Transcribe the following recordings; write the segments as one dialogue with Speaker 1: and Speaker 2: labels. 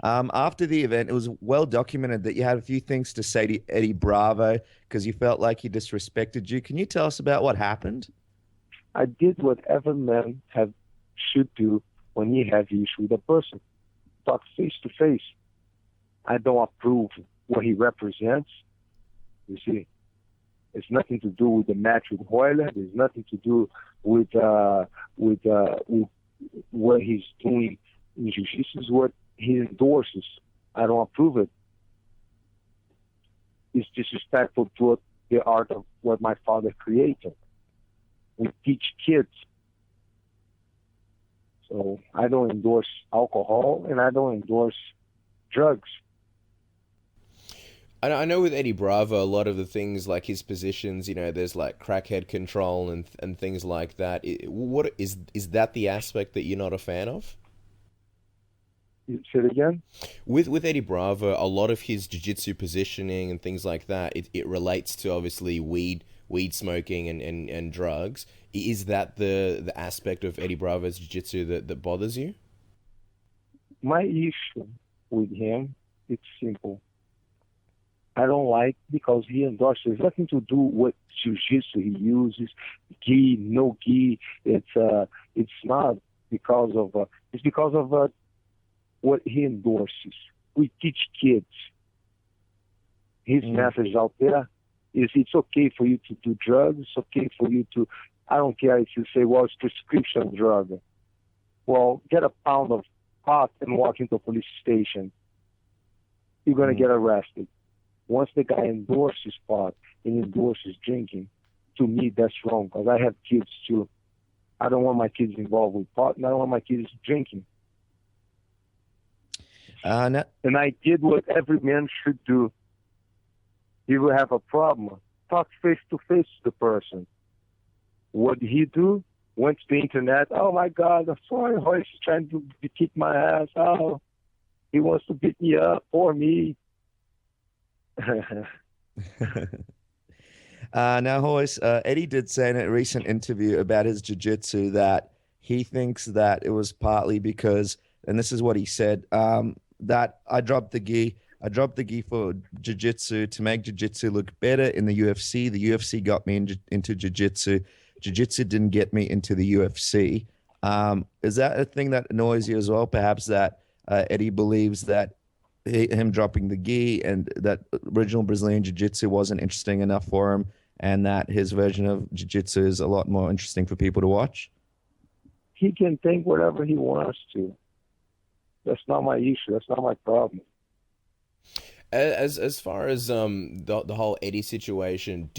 Speaker 1: After the event, it was well documented that you had a few things to say to Eddie Bravo because you felt like he disrespected you. Can you tell us about what happened?
Speaker 2: I did what every man have should do when he has issue with a person. Talk face to face. I don't approve what he represents. You see, it's nothing to do with the match with Hoyler. There's nothing to do with what he's doing in jiu-jitsu. Is what he endorses. I don't approve it. It's disrespectful to the art of what my father created. We teach kids. So I don't endorse alcohol and I don't endorse drugs.
Speaker 3: I know with Eddie Bravo, a lot of the things like his positions, there's like crackhead control and things like that. What is that the aspect that you're not a fan of?
Speaker 2: Say it again?
Speaker 3: With Eddie Bravo, a lot of his jiu-jitsu positioning and things like that, it relates to obviously weed smoking and drugs. Is that the aspect of Eddie Bravo's jiu-jitsu that bothers you?
Speaker 2: My issue with him, it's simple. I don't like because he endorses nothing to do with jiu-jitsu he uses, gi, no gi. It's not because of it's because of what he endorses. We teach kids. His message out there is it's okay for you to do drugs. It's okay for you to. I don't care if you say, well, it's prescription drug. Well, get a pound of pot and walk into a police station. You're gonna get arrested. Once the guy endorses pot and endorses drinking, to me that's wrong because I have kids too. I don't want my kids involved with pot and I don't want my kids drinking.
Speaker 1: No.
Speaker 2: And I did what every man should do. If you have a problem, talk face to face to the person. What did he do? Went to the internet. Oh my God, I'm sorry, Royce is trying to kick my ass. Oh, he wants to beat me up for me.
Speaker 1: Now, Hoyce, Eddie did say in a recent interview about his jiu-jitsu that he thinks that it was partly because, and this is what he said, that I dropped the gi. I dropped the gi for jiu-jitsu to make jiu-jitsu look better in the UFC. The UFC got me into jiu-jitsu. Jiu-jitsu didn't get me into the UFC. Is that a thing that annoys you as well? Perhaps that Eddie believes that him dropping the gi and that original Brazilian jiu-jitsu wasn't interesting enough for him and that his version of jiu-jitsu is a lot more interesting for people to watch?
Speaker 2: He can think whatever he wants to. That's not my issue. That's not my problem.
Speaker 3: As far as the whole Eddie situation,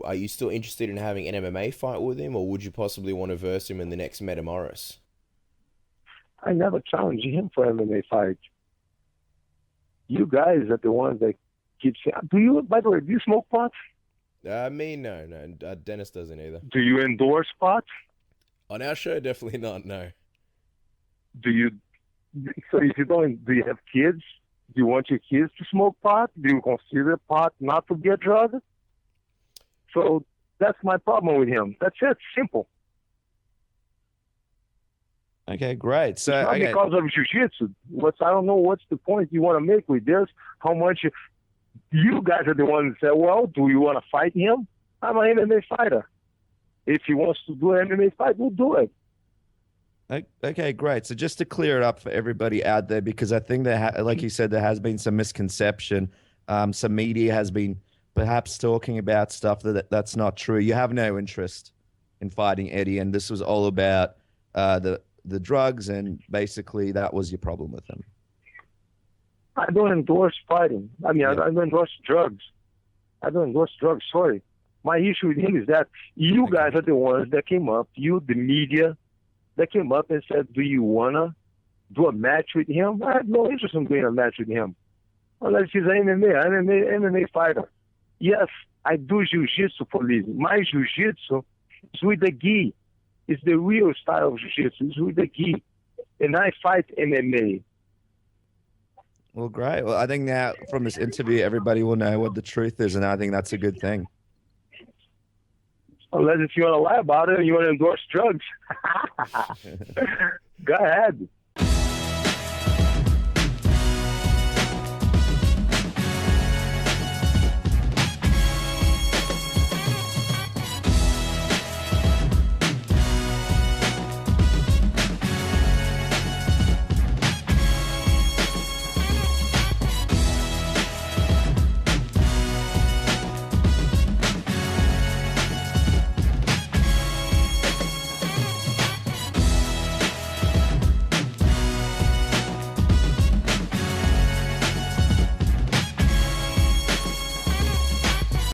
Speaker 3: are you still interested in having an MMA fight with him, or would you possibly want to verse him in the next Metamoris?
Speaker 2: I never challenged him for MMA fight. You guys are the ones that keep saying. Do you? By the way, do you smoke pot?
Speaker 3: Me, no. Dennis doesn't either.
Speaker 2: Do you endorse pot?
Speaker 3: On our show, definitely not. No.
Speaker 2: Do you? So if you don't, do you have kids? Do you want your kids to smoke pot? Do you consider pot not to be a drug? So that's my problem with him. That's it. Simple.
Speaker 1: Okay, great. So
Speaker 2: it's not because of jiu-jitsu. I don't know what's the point you want to make with this. How much you guys are the ones that say, well, do you want to fight him? I'm an MMA fighter. If he wants to do an MMA fight, we'll do it.
Speaker 1: Okay, great. So just to clear it up for everybody out there, because I think like you said, there has been some misconception. Some media has been perhaps talking about stuff that's not true. You have no interest in fighting Eddie, and this was all about the drugs, and basically that was your problem with him.
Speaker 2: I don't endorse fighting. I mean, yeah. I don't endorse drugs. I don't endorse drugs. Sorry. My issue with him is that you guys are the ones that came up, you, the media, that came up and said, do you want to do a match with him? I have no interest in doing a match with him. Unless he's an MMA fighter. Yes, I do jiu-jitsu for a living. My jiu-jitsu is with the gi. It's the real style of jiu-jitsu. It's with the gi. And I fight MMA.
Speaker 1: Well, great. Well, I think now from this interview, everybody will know what the truth is, and I think that's a good thing.
Speaker 2: Unless if you want to lie about it and you want to endorse drugs. Go ahead.